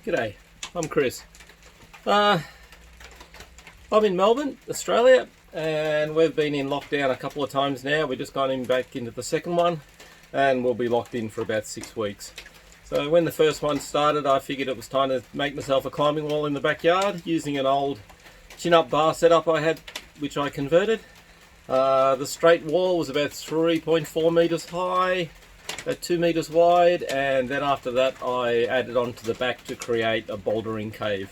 G'day, I'm Chris. I'm in Melbourne, Australia, and we've been in lockdown a couple of times now. We're just going back into the second one, and we'll be locked in for about 6 weeks. So when the first one started, I figured it was time to make myself a climbing wall in the backyard using an old chin-up bar setup I had, which I converted. The straight wall was about 3.4 metres high, about 2 metres wide, and then after that I added on to the back to create a bouldering cave,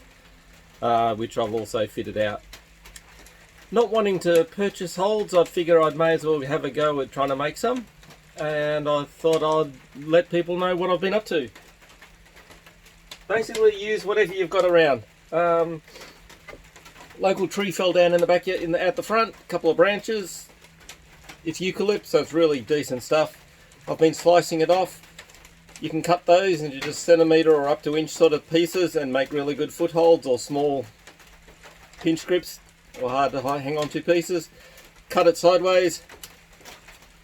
which I've also fitted out. Not wanting to purchase holds, I figure I may as well have a go at trying to make some, and I thought I'd let people know what I've been up to. Basically use whatever you've got around. Local tree fell down in the backyard, at the front, a couple of branches. It's eucalypt, so it's really decent stuff. I've been slicing it off. You can cut those into just centimetre or up to inch sort of pieces and make really good footholds or small pinch grips or hard to hang on to pieces. Cut it sideways,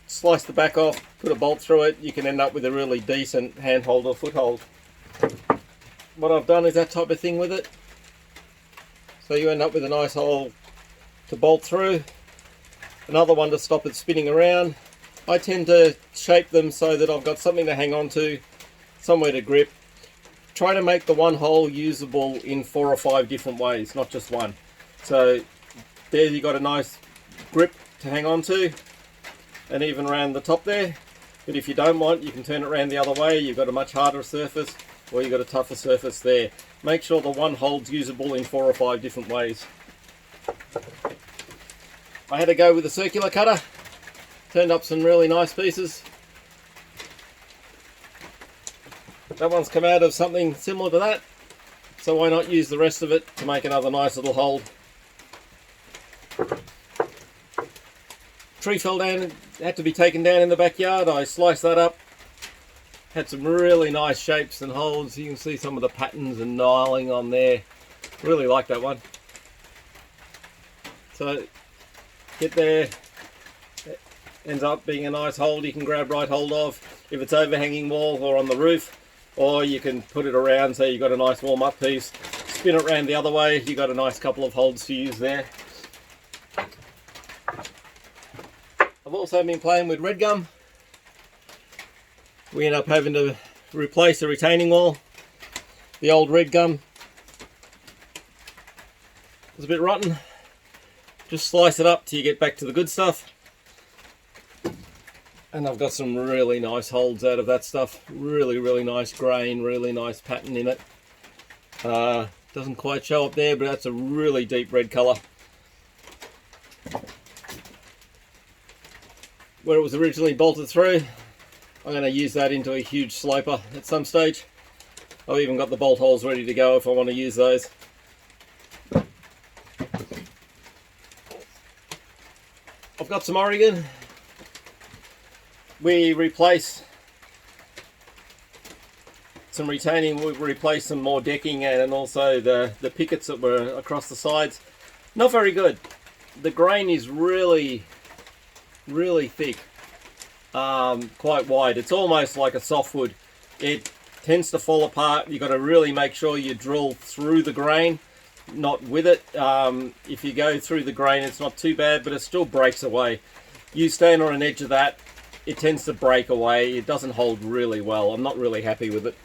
slice the back off, put a bolt through it. You can end up with a really decent handhold or foothold. What I've done is that type of thing with it. So you end up with a nice hole to bolt through, another one to stop it spinning around. I tend to shape them so that I've got something to hang on to, somewhere to grip. Try to make the one hole usable in 4 or 5 different ways, not just one. So there you got a nice grip to hang on to, and even around the top there. But if you don't want, you can turn it around the other way. You've got a much harder surface, or you've got a tougher surface there. Make sure the one hole's usable in 4 or 5 different ways. I had to go with a circular cutter. Turned up some really nice pieces. That one's come out of something similar to that, so why not use the rest of it to make another nice little hold. Tree fell down, had to be taken down in the backyard. I sliced that up. Had some really nice shapes and holds. You can see some of the patterns and nailing on there. Really like that one. So get there. Ends up being a nice hold you can grab right hold of if it's overhanging wall or on the roof, or you can put it around so you've got a nice warm up piece. Spin it around the other way, you've got a nice couple of holds to use there. I've also been playing with red gum. We end up having to replace the retaining wall. The old red gum was a bit rotten. Just slice it up till you get back to the good stuff. And I've got some really nice holds out of that stuff. Really, really nice grain, really nice pattern in it. Doesn't quite show up there, but that's a really deep red colour. Where it was originally bolted through, I'm going to use that into a huge sloper at some stage. I've even got the bolt holes ready to go if I want to use those. I've got some Oregon. We replace some retaining, we replace some more decking and also the pickets that were across the sides. Not very good. The grain is really, really thick, quite wide. It's almost like a softwood. It tends to fall apart. You've got to really make sure you drill through the grain, not with it. If you go through the grain, it's not too bad, but it still breaks away. You stand on an edge of that, it tends to break away. It doesn't hold really well. I'm not really happy with it.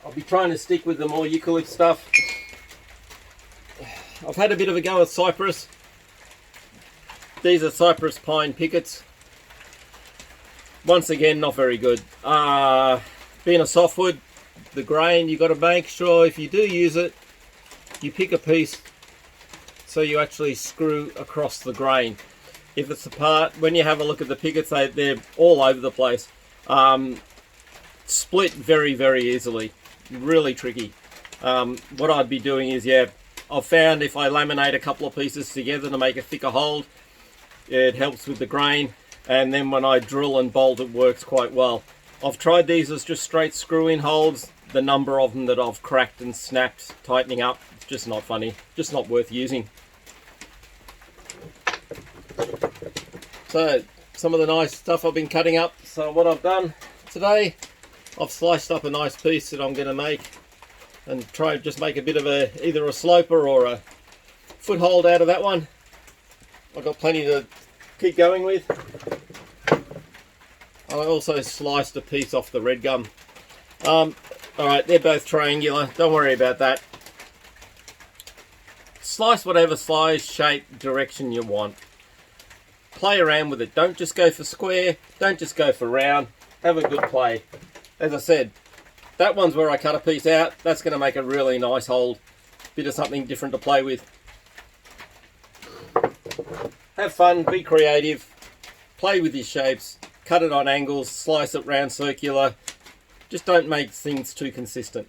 I'll be trying to stick with the more eucalypt stuff. I've had a bit of a go at cypress. These are cypress pine pickets. Once again, not very good. Being a softwood, the grain, you've got to make sure if you do use it, you pick a piece so you actually screw across the grain. If it's apart, when you have a look at the pickets, they're all over the place. Split very, very easily. Really tricky. What I'd be doing is, I've found if I laminate a couple of pieces together to make a thicker hold, it helps with the grain, and then when I drill and bolt, it works quite well. I've tried these as just straight screw-in holds. The number of them that I've cracked and snapped tightening up, it's just not funny, just not worth using. So some of the nice stuff I've been cutting up. So what I've done today, I've sliced up a nice piece that I'm going to make and try and just make a bit of either a sloper or a foothold out of that one. I've got plenty to keep going with. I also sliced a piece off the red gum. Alright, they're both triangular, don't worry about that. Slice whatever size, shape, direction you want. Play around with it, don't just go for square, don't just go for round, have a good play. As I said, that one's where I cut a piece out, that's going to make a really nice hold, bit of something different to play with. Have fun, be creative, play with your shapes, cut it on angles, slice it round circular, just don't make things too consistent.